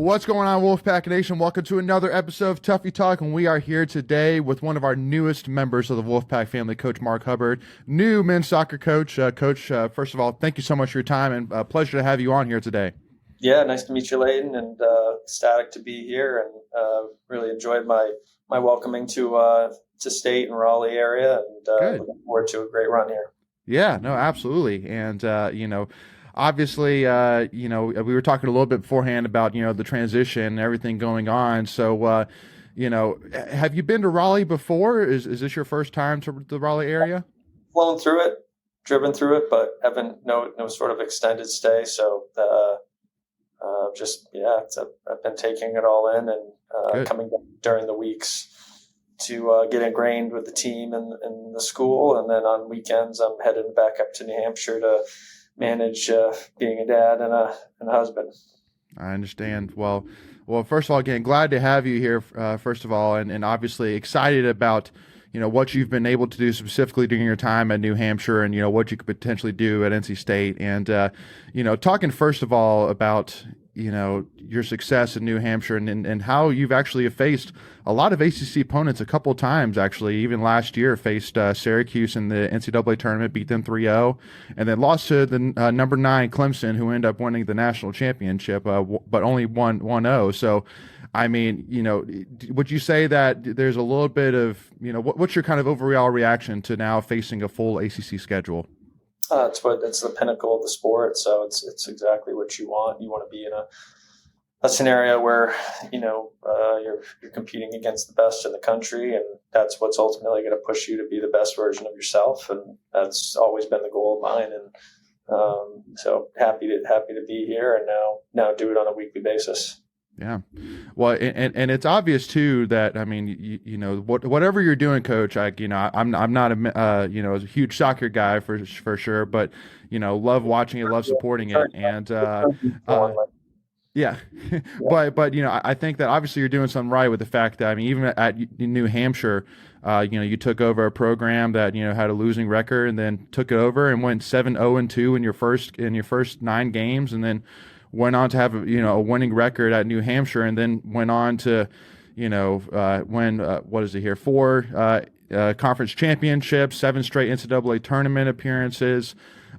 What's going on, Wolfpack Nation? Welcome to another episode of Tuffy Talk, and we are here today with one of our newest members of the Wolfpack family, Coach Marc Hubbard, new men's soccer coach. Coach, first of all, thank you so much for your time, and pleasure to have you on here today. Yeah, nice to meet you, Layden, and ecstatic to be here, and really enjoyed my welcoming to state and Raleigh area, and looking forward to a great run here. Yeah, no, absolutely, and obviously, we were talking a little bit beforehand about, the transition and everything going on. So, have you been to Raleigh before? Is this your first time to the Raleigh area? Flown through it, driven through it, but haven't no sort of extended stay. So, I've been taking it all in and coming during the weeks to get ingrained with the team and the school. And then on weekends, I'm heading back up to New Hampshire to manage being a dad and a husband. I understand. Well, first of all, again, glad to have you here, first of all, and obviously excited about, what you've been able to do specifically during your time at New Hampshire and, what you could potentially do at NC State. And, talking first of all about, your success in New Hampshire and how you've actually faced a lot of ACC opponents a couple of times, actually. Even last year, faced Syracuse in the NCAA tournament, beat them 3-0, and then lost to the number 9 Clemson, who ended up winning the national championship, but only won 1-0. So, I mean, would you say that there's a little bit of, what's your kind of overall reaction to now facing a full ACC schedule? It's the pinnacle of the sport. So it's exactly what you want. You want to be in a scenario where, you're competing against the best in the country, and that's what's ultimately going to push you to be the best version of yourself. And that's always been the goal of mine. And so happy to be here and now do it on a weekly basis. Yeah. Well, and it's obvious too that, I mean, whatever you're doing, Coach, I'm not a huge soccer guy for sure, but, love watching it, love supporting it. And, yeah, but I think that obviously you're doing something right with the fact that, I mean, even at New Hampshire, you took over a program that, had a losing record and then took it over and went 7-0-2 in your first 9 games, and then went on to have a winning record at New Hampshire, and then went on to win 4 conference championships, 7 straight NCAA tournament appearances.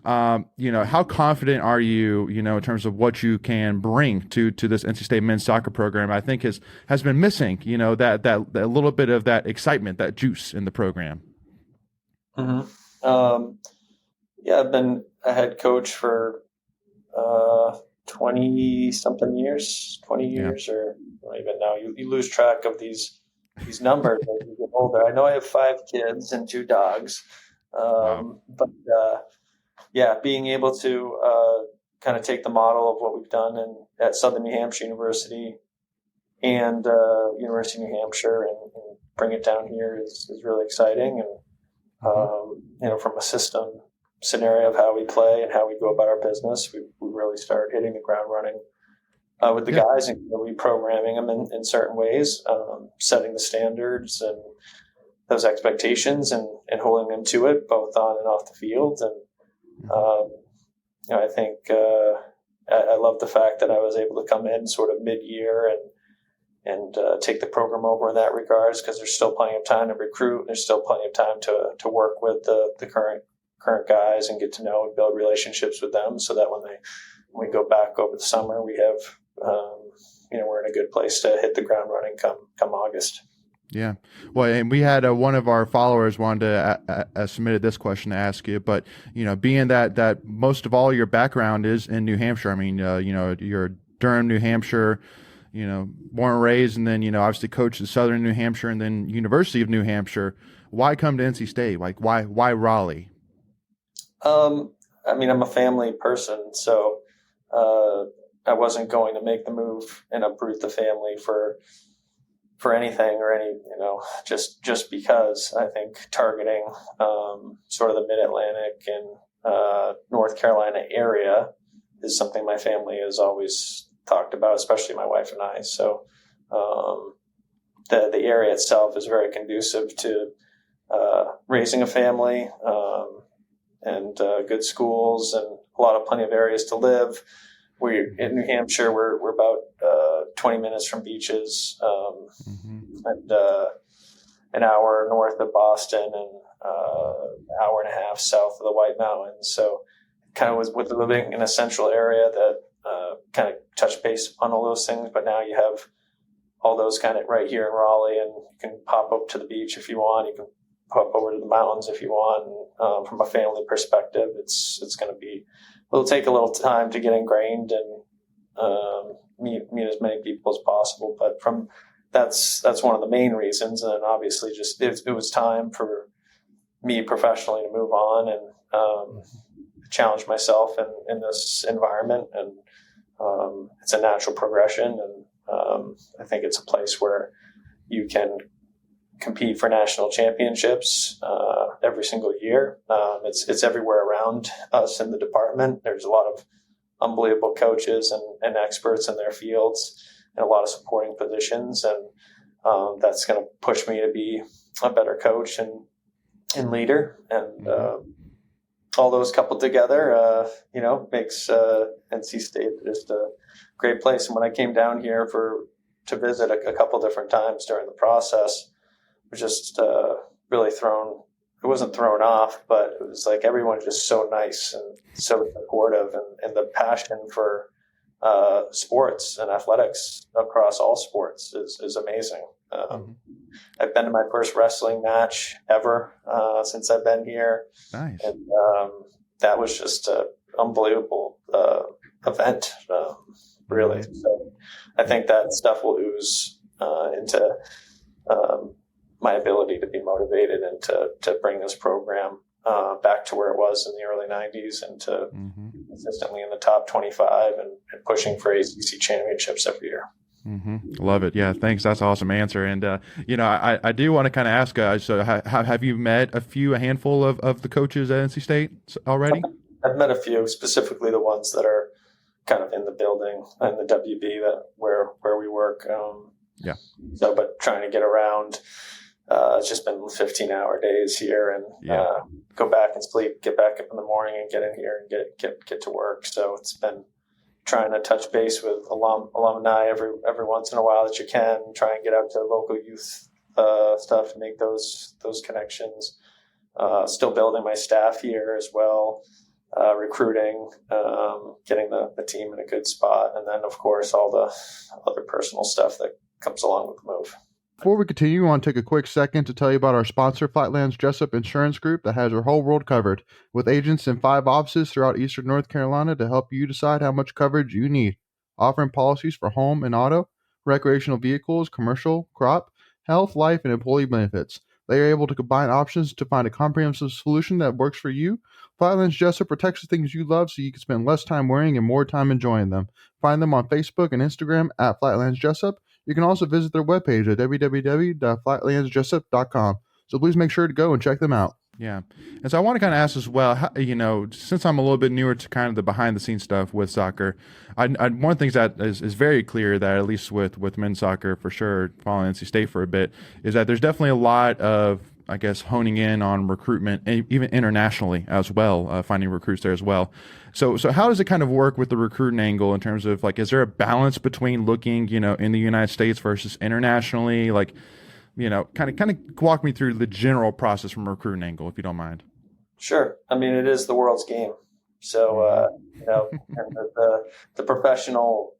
How confident are you, in terms of what you can bring to this NC State men's soccer program? I think has been missing, that little bit of that excitement, that juice in the program. Mm-hmm. I've been a head coach for 20 years, or even now. You lose track of these numbers as you get older. I know I have 5 kids and 2 dogs. Wow. But being able to kind of take the model of what we've done at Southern New Hampshire University and University of New Hampshire and bring it down here is really exciting. And, from a system scenario of how we play and how we go about our business, we really started hitting the ground running with the guys and reprogramming them in certain ways, setting the standards and those expectations and holding them to it both on and off the field. And I think I love the fact that I was able to come in sort of mid-year and take the program over in that regards, because there's still plenty of time to recruit. And there's still plenty of time to work with the current guys and get to know and build relationships with them, so that when we go back over the summer, we have we're in a good place to hit the ground running come August. Yeah. Well, and we had one of our followers wanted to submitted this question to ask you, but, being that most of all your background is in New Hampshire, I mean, you're Durham, New Hampshire, born and raised, and then, obviously coached at Southern New Hampshire and then University of New Hampshire. Why come to NC State? Like, why Raleigh? I'm a family person, so I wasn't going to make the move and uproot the family for anything or just because. I think targeting sort of the Mid-Atlantic and North Carolina area is something my family has always talked about, especially my wife and I. So the area itself is very conducive to raising a family and good schools and plenty of areas to live. In New Hampshire, we're about 20 minutes from beaches, Mm-hmm. and an hour north of Boston, and an hour and a half south of the White Mountains. So kind of was with living in a central area that kind of touched base on all those things. But now you have all those kind of right here in Raleigh, and you can pop up to the beach if you want. You can pop over to the mountains if you want. And, from a family perspective, it's going to be, it'll take a little time to get ingrained and meet as many people as possible. But that's one of the main reasons. And obviously just it was time for me professionally to move on and challenge myself in this environment. And it's a natural progression. And I think it's a place where you can compete for national championships every single year. It's everywhere around us in the department. There's a lot of unbelievable coaches and experts in their fields, and a lot of supporting positions. And that's going to push me to be a better coach and leader. And all those coupled together, makes NC State just a great place. And when I came down here to visit a couple different times during the process, I was just really thrown. It wasn't thrown off, but it was like everyone's just so nice and so supportive, and the passion for sports and athletics across all sports is amazing. I've been to my first wrestling match ever since I've been here. Nice. And that was just an unbelievable event, really. So I think that stuff will ooze into my ability to be motivated and to bring this program back to where it was in the early 90s, and to be consistently in the top 25 and pushing for ACC championships every year. Love it. Yeah, thanks. That's an awesome answer. And, I do want to kind of ask, so have you met a handful of the coaches at NC State already? I've met a few, specifically the ones that are kind of in the building and the WB where we work. Yeah. So, but trying to get around, it's just been 15-hour days here, and go back and sleep, get back up in the morning and get in here and get to work. So it's been trying to touch base with alumni every once in a while that you can, try and get out to local youth stuff to make those connections. Still building my staff here as well, recruiting, getting the team in a good spot, and then of course all the other personal stuff that comes along with the move. Before we continue, I want to take a quick second to tell you about our sponsor, Flightlands Jessup Insurance Group, that has your whole world covered, with agents in 5 offices throughout Eastern North Carolina to help you decide how much coverage you need. Offering policies for home and auto, recreational vehicles, commercial, crop, health, life, and employee benefits. They are able to combine options to find a comprehensive solution that works for you. Flightlands Jessup protects the things you love so you can spend less time worrying and more time enjoying them. Find them on Facebook and Instagram at Flightlands Jessup. You can also visit their webpage at www.flightlandsjessup.com. So please make sure to go and check them out. Yeah. And so I want to kind of ask as well, since I'm a little bit newer to kind of the behind the scenes stuff with soccer, one of the things that is very clear, that at least with men's soccer for sure, following NC State for a bit, is that there's definitely a lot of, I guess, honing in on recruitment, and even internationally as well, finding recruits there as well. So how does it kind of work with the recruiting angle in terms of, like, is there a balance between looking, in the United States versus internationally? Like, kind of walk me through the general process from a recruiting angle, if you don't mind. Sure. I mean, it is the world's game. So, and the professional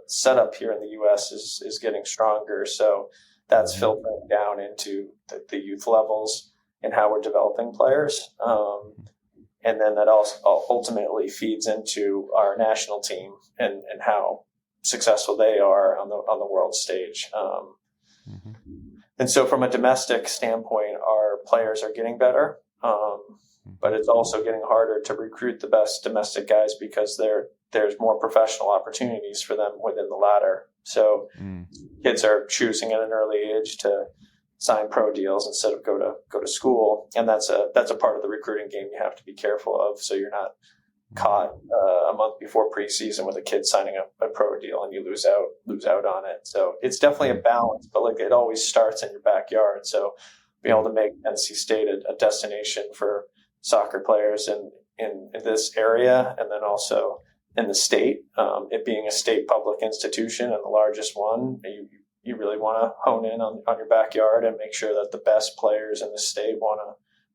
setup here in the U.S. is getting stronger. So that's filtering down into the youth levels and how we're developing players. And then that also ultimately feeds into our national team and how successful they are on the world stage. And so from a domestic standpoint, our players are getting better, but it's also getting harder to recruit the best domestic guys because there's more professional opportunities for them within the ladder. So kids are choosing at an early age to sign pro deals instead of go to school, and that's a part of the recruiting game you have to be careful of. So you're not caught a month before preseason with a kid signing a pro deal and you lose out on it. So it's definitely a balance, but like it always starts in your backyard. So being able to make NC State a destination for soccer players in this area, and then also in the state. It being a state public institution and the largest one, you really want to hone in on your backyard and make sure that the best players in the state want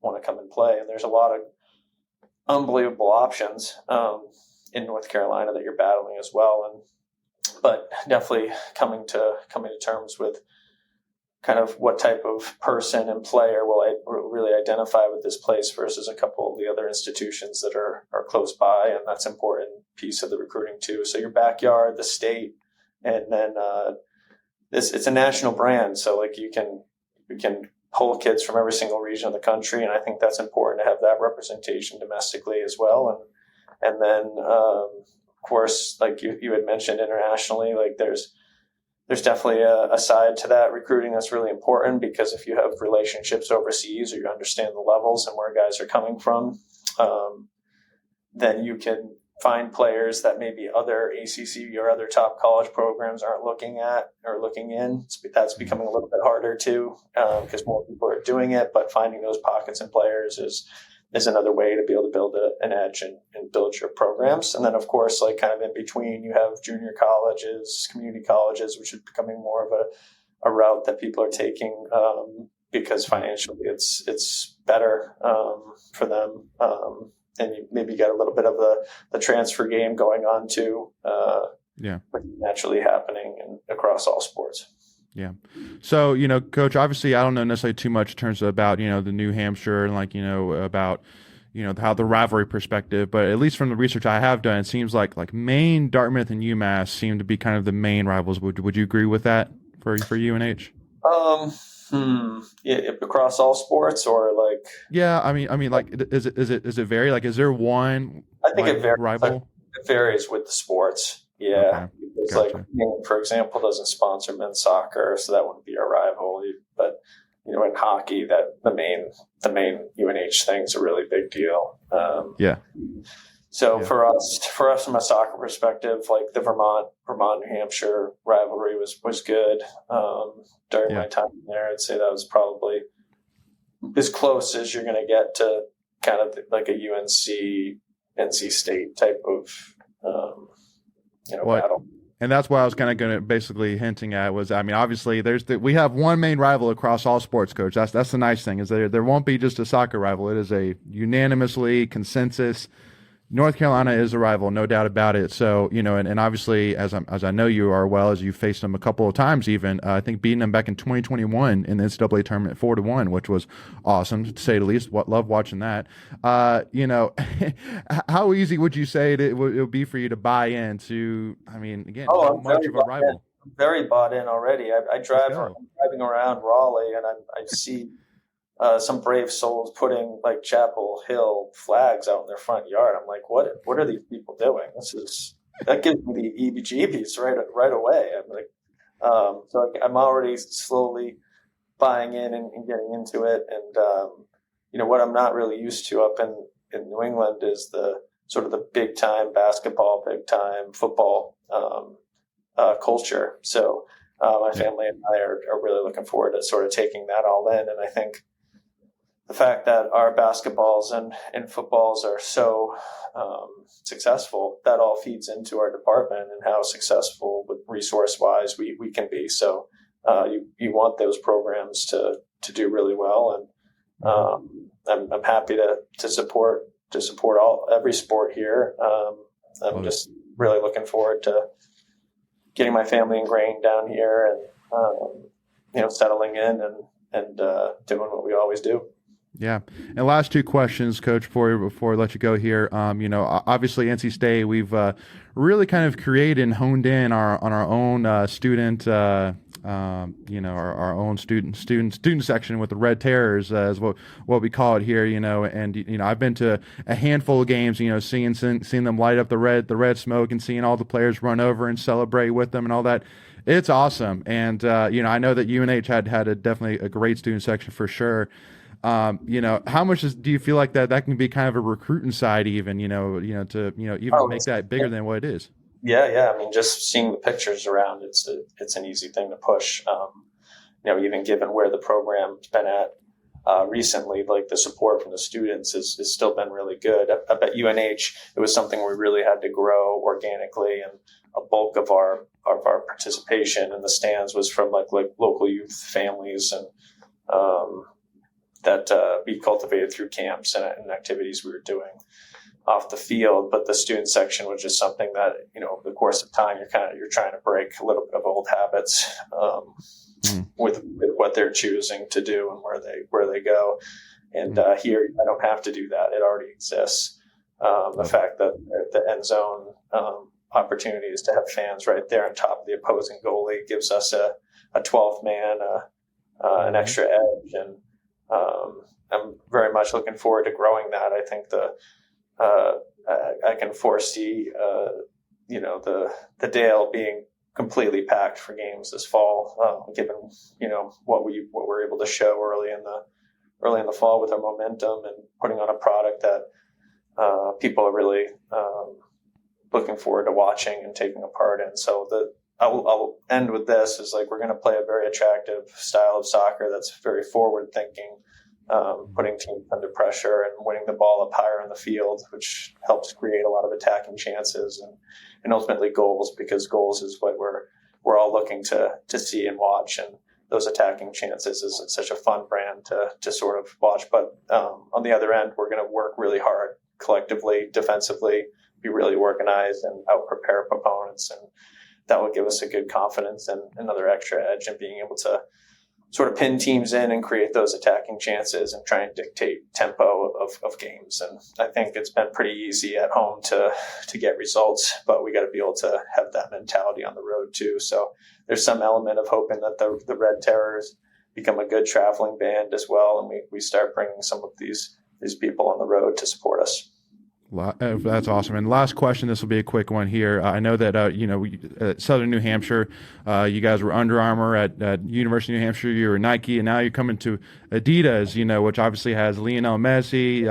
to come and play. And there's a lot of unbelievable options in North Carolina that you're battling as well. But definitely coming to terms with kind of what type of person and player will I really identify with this place versus a couple of the other institutions that are close by. And that's an important piece of the recruiting too. So your backyard, the state, and then it's a national brand. So like we can pull kids from every single region of the country. And I think that's important to have that representation domestically as well. And then, of course, like you had mentioned internationally, like there's definitely a side to that recruiting that's really important, because if you have relationships overseas or you understand the levels and where guys are coming from, then you can find players that maybe other ACC or other top college programs aren't looking at or looking in. That's becoming a little bit harder too, because more people are doing it, but finding those pockets in players is another way to be able to build an edge and build your programs. And then, of course, like kind of in between, you have junior colleges, community colleges, which is becoming more of a route that people are taking because financially it's better for them. And you maybe get a little bit of the transfer game going on too, which is naturally happening across all sports. Yeah. So, Coach, obviously I don't know necessarily too much in terms of about, the New Hampshire and about, how the rivalry perspective, but at least from the research I have done, it seems like Maine, Dartmouth, and UMass seem to be kind of the main rivals. Would you agree with that for UNH? Yeah, across all sports or like? Yeah. I mean, like, is it vary? Like, is there one? I think it varies. Rival? It varies with the sports. Yeah. Okay. It's Gotcha. like, for example, doesn't sponsor men's soccer, so that wouldn't be a rival. But in hockey, that the main UNH thing is a really big deal. So for us from a soccer perspective, like the Vermont New Hampshire rivalry was good during my time there. I'd say that was probably as close as you're going to get to kind of like a UNC NC State type of battle. And that's what I was kind of going to basically hinting at was, I mean, obviously we have one main rival across all sports, Coach. That's the nice thing is there won't be just a soccer rival. It is a unanimously consensus. North Carolina is a rival, no doubt about it. So, and obviously, as I know you are well, as you faced them a couple of times even, I think beating them back in 2021 in the NCAA tournament 4-1, which was awesome, to say the least. Love watching that. How easy would you say it would be for you to buy into, I mean, again, how much of a rival? I'm very bought in already. I'm driving around Raleigh and I see some brave souls putting like Chapel Hill flags out in their front yard. I'm like, what are these people doing? That gives me the EBGBs right away. I'm like, so I'm already slowly buying in and getting into it. And, what I'm not really used to up in New England is the sort of the big time basketball, big time football culture. So my family and I are really looking forward to sort of taking that all in. And I think the fact that our basketballs and footballs are so successful, that all feeds into our department and how successful with resource-wise we can be. So you want those programs to do really well, and I'm happy to support every sport here. I'm just really looking forward to getting my family ingrained down here and settling in and doing what we always do. Yeah. And last two questions, Coach, before I let you go here. Obviously NC State, we've really kind of created and honed in on our own student, our own student section with the Red Terrors, is what we call it here. And I've been to a handful of games, seeing them light up the red smoke and seeing all the players run over and celebrate with them and all that. It's awesome. And I know that UNH had definitely a great student section for sure. How much do you feel like that can be kind of a recruiting side even, to make that bigger than what it is? Yeah. I mean, just seeing the pictures around, it's an easy thing to push. Even given where the program's been at recently, like the support from the students has still been really good. Up at UNH, it was something we really had to grow organically, and a bulk of our participation in the stands was from like local youth families and that we cultivated through camps and activities we were doing off the field. But the student section was just something that, over the course of time, you're trying to break a little bit of old habits with what they're choosing to do and where they go. And here, I don't have to do that; it already exists. The fact that the end zone opportunities to have fans right there on top of the opposing goalie gives us a 12th man, an extra edge, and I'm very much looking forward to growing that. I think I can foresee the Dale being completely packed for games this fall, given what we're able to show early in the fall with our momentum and putting on a product that people are really looking forward to watching and taking a part in. So I'll end with this: is like we're going to play a very attractive style of soccer that's very forward thinking, putting teams under pressure and winning the ball up higher in the field, which helps create a lot of attacking chances and ultimately goals, because goals is what we're all looking to see and watch. And those attacking chances is such a fun brand to sort of watch. But on the other end, we're going to work really hard collectively, defensively, be really organized and out prepare opponents, and that will give us a good confidence and another extra edge in being able to sort of pin teams in and create those attacking chances and try and dictate tempo of games. And I think it's been pretty easy at home to get results, but we got to be able to have that mentality on the road too. So there's some element of hoping that the Red Terrors become a good traveling band as well, and we start bringing some of these people on the road to support us. That's awesome. And last question, this will be a quick one here. I know that, at Southern New Hampshire, you guys were Under Armour at University of New Hampshire, you were Nike, and now you're coming to Adidas, which obviously has Lionel Messi,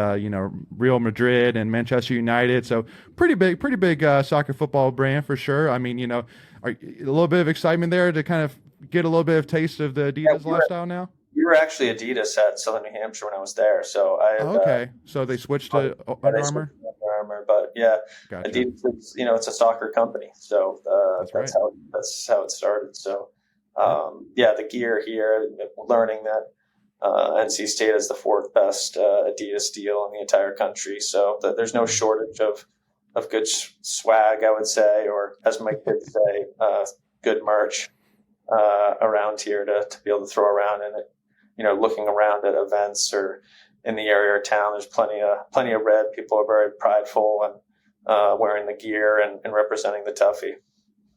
Real Madrid and Manchester United. So pretty big soccer football brand for sure. I mean, are a little bit of excitement there to kind of get a little bit of taste of the Adidas lifestyle now? We were actually Adidas at Southern New Hampshire when I was there. So so they switched to Under Armour? But yeah, Gotcha. Adidas, it's a soccer company. So that's how it started. So the gear here, learning that NC State is the fourth best Adidas deal in the entire country. So there's no shortage of good swag, I would say, or as Mike would say, good merch around here to be able to throw around. And looking around at events or in the area or town, there's plenty of red. People are very prideful and wearing the gear and representing the Toughie.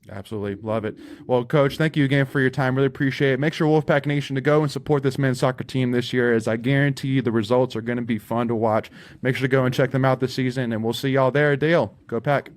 Absolutely. Love it. Well, Coach, thank you again for your time. Really appreciate it. Make sure Wolfpack Nation to go and support this men's soccer team this year, as I guarantee you the results are going to be fun to watch. Make sure to go and check them out this season, and we'll see y'all there at Dale. Go Pack.